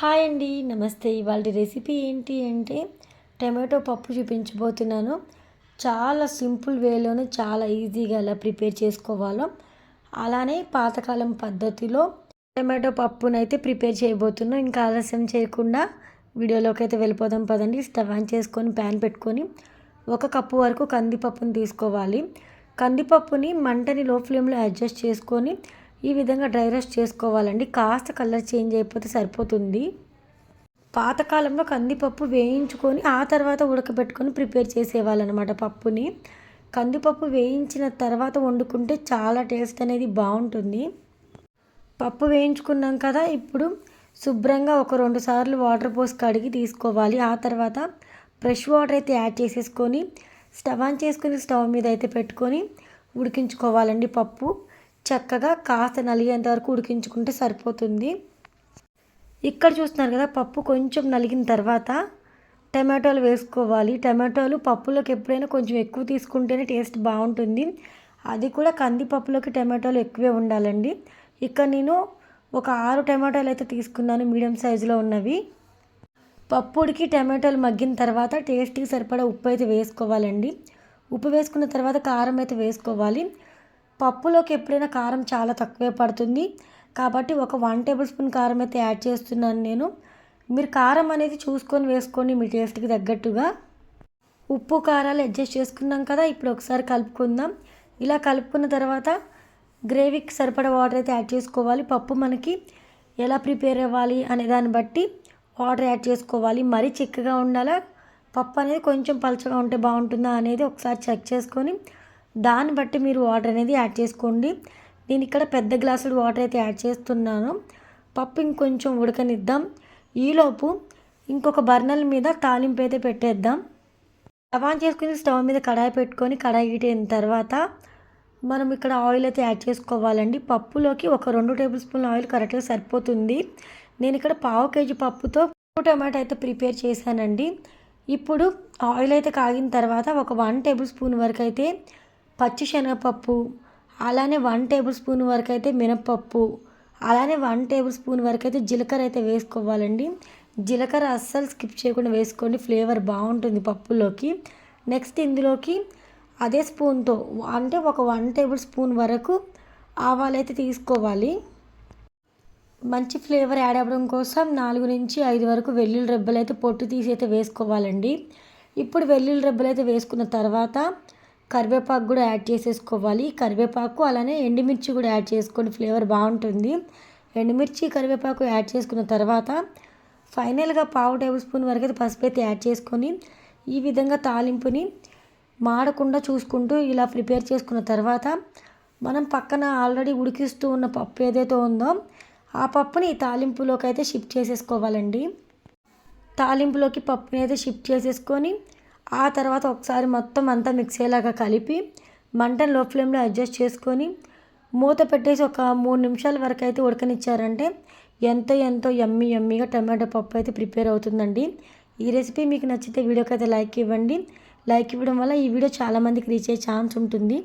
Hi అండి, నమస్తే. ఇవాళ రెసిపీ ఏంటి అంటే టమాటో పప్పు చూపించబోతున్నాను. చాలా సింపుల్ వేలోనే చాలా ఈజీగా ఎలా ప్రిపేర్ చేసుకోవాలో, అలానే పాతకాలం పద్ధతిలో టమాటో పప్పునైతే ప్రిపేర్ చేయబోతున్నాం. ఇంకా ఆలస్యం చేయకుండా వీడియోలోకి అయితే వెళ్ళిపోదాం పదండి. స్టవ్ ఆన్ చేసుకొని ప్యాన్ పెట్టుకొని 1 కప్పు వరకు కందిపప్పుని తీసుకోవాలి. కందిపప్పుని మంటని లో ఫ్లేమ్లో అడ్జస్ట్ చేసుకొని ఈ విధంగా డ్రై రోస్ట్ చేసుకోవాలండి. కాస్త కలర్ చేంజ్ అయిపోతే సరిపోతుంది. పాతకాలంలో కందిపప్పు వేయించుకొని ఆ తర్వాత ఉడకబెట్టుకొని ప్రిపేర్ చేసేవాళ్ళనమాట పప్పుని. కందిపప్పు వేయించిన తర్వాత వండుకుంటే చాలా టేస్ట్ అనేది బాగుంటుంది. పప్పు వేయించుకున్నాం కదా, ఇప్పుడు శుభ్రంగా ఒక 2 సార్లు వాటర్ పోసి కడిగి తీసుకోవాలి. ఆ తర్వాత ఫ్రెష్ వాటర్ అయితే యాడ్ చేసేసుకొని స్టవ్ ఆన్ చేసుకొని స్టవ్ మీద అయితే పెట్టుకొని ఉడికించుకోవాలండి. పప్పు చక్కగా కాస్త నలిగేంత వరకు ఉడికించుకుంటే సరిపోతుంది. ఇక్కడ చూస్తున్నారు కదా, పప్పు కొంచెం నలిగిన తర్వాత టమాటోలు వేసుకోవాలి. టమాటోలు పప్పులోకి ఎప్పుడైనా కొంచెం ఎక్కువ తీసుకుంటేనే టేస్ట్ బాగుంటుంది. అది కూడా కందిపప్పులోకి టమాటోలు ఎక్కువే ఉండాలండి. ఇక్కడ నేను ఒక 6 టమాటాలు అయితే తీసుకున్నాను, మీడియం సైజులో ఉన్నవి. పప్పుడికి టమాటోలు మగ్గిన తర్వాత టేస్ట్కి సరిపడా ఉప్పు అయితే వేసుకోవాలండి. ఉప్పు వేసుకున్న తర్వాత కారం అయితే వేసుకోవాలి. పప్పులోకి ఎప్పుడైనా కారం చాలా తక్కువే పడుతుంది కాబట్టి ఒక 1 టేబుల్ స్పూన్ కారం అయితే యాడ్ చేస్తున్నాను నేను. మీరు కారం అనేది చూసుకొని వేసుకోండి మీ టేస్ట్కి తగ్గట్టుగా. ఉప్పు కారాలు అడ్జస్ట్ చేసుకున్నాం కదా, ఇప్పుడు ఒకసారి కలుపుకుందాం. ఇలా కలుపుకున్న తర్వాత గ్రేవీకి సరిపడా వాటర్ అయితే యాడ్ చేసుకోవాలి. పప్పు మనకి ఎలా ప్రిపేర్ అవ్వాలి అనే దాన్ని బట్టి వాటర్ యాడ్ చేసుకోవాలి. మరీ చిక్కగా ఉండాలా, పప్పు అనేది కొంచెం పలచగా ఉంటే బాగుంటుందా అనేది ఒకసారి చెక్ చేసుకొని దాన్ని బట్టి మీరు వాటర్ అనేది యాడ్ చేసుకోండి. నేను ఇక్కడ పెద్ద గ్లాసులు వాటర్ అయితే యాడ్ చేస్తున్నాను. పప్పు ఇంకొంచెం ఉడకనిద్దాం. ఈలోపు ఇంకొక బర్నర్ మీద తాలింపు అయితే పెట్టేద్దాం. స్టవ్ ఆన్ చేసుకుని స్టవ్ మీద కడాయి పెట్టుకొని కడాయి హీట్ అయిన తర్వాత మనం ఇక్కడ ఆయిల్ అయితే యాడ్ చేసుకోవాలండి. పప్పులోకి ఒక 2 టేబుల్ స్పూన్ల ఆయిల్ కరెక్ట్గా సరిపోతుంది. నేను ఇక్కడ 1/2 కేజీ పప్పుతో టమాటో అయితే ప్రిపేర్ చేశానండి. ఇప్పుడు ఆయిల్ అయితే కాగిన తర్వాత ఒక 1 టేబుల్ స్పూన్ వరకు అయితే పచ్చిశనగపప్పు, అలానే 1 టేబుల్ స్పూన్ వరకు అయితే మినపప్పు, అలానే 1 టేబుల్ స్పూన్ వరకు అయితే జీలకర్ర అయితే వేసుకోవాలండి. జీలకర్ర అస్సలు స్కిప్ చేయకుండా వేసుకోండి, ఫ్లేవర్ బాగుంటుంది పప్పులోకి. నెక్స్ట్ ఇందులోకి అదే స్పూన్తో అంటే ఒక 1 టేబుల్ స్పూన్ వరకు ఆవాలు అయితే తీసుకోవాలి. మంచి ఫ్లేవర్ యాడ్ అవ్వడం కోసం 4 నుంచి 5 వరకు వెల్లుల్లి రెబ్బలు అయితే పొట్టు తీసి అయితే వేసుకోవాలండి. ఇప్పుడు వెల్లుల్లి రెబ్బలు అయితే వేసుకున్న తర్వాత కరివేపాకు కూడా యాడ్ చేసేసుకోవాలి. కరివేపాకు అలానే ఎండుమిర్చి కూడా యాడ్ చేసుకోండి, ఫ్లేవర్ బాగుంటుంది. ఎండుమిర్చి కరివేపాకు యాడ్ చేసుకున్న తర్వాత ఫైనల్గా 1/2 టేబుల్ స్పూన్ వరకు అయితే పసుపు అయితే యాడ్ చేసుకొని ఈ విధంగా తాలింపుని మాడకుండా చూసుకుంటూ ఇలా ప్రిపేర్ చేసుకున్న తర్వాత మనం పక్కన ఆల్రెడీ ఉడికిస్తూ ఉన్న పప్పు ఏదైతే ఉందో ఆ పప్పుని ఈ తాలింపులోకి అయితే షిఫ్ట్ చేసేసుకోవాలండి. తాలింపులోకి పప్పుని అయితే షిఫ్ట్ చేసేసుకొని ఆ తర్వాత ఒకసారి మొత్తం అంతా మిక్స్ అయ్యేలాగా కలిపి మంటను లో ఫ్లేమ్లో అడ్జస్ట్ చేసుకొని మూత పెట్టేసి ఒక 3 నిమిషాల వరకు అయితే ఉడకనిచ్చారంటే ఎంతో యమ్మీగా టమాటో పప్పు అయితే ప్రిపేర్ అవుతుందండి. ఈ రెసిపీ మీకు నచ్చితే వీడియోకి అయితే లైక్ ఇవ్వండి. లైక్ ఇవ్వడం వల్ల ఈ వీడియో చాలామందికి రీచ్ అయ్యే ఛాన్స్ ఉంటుంది.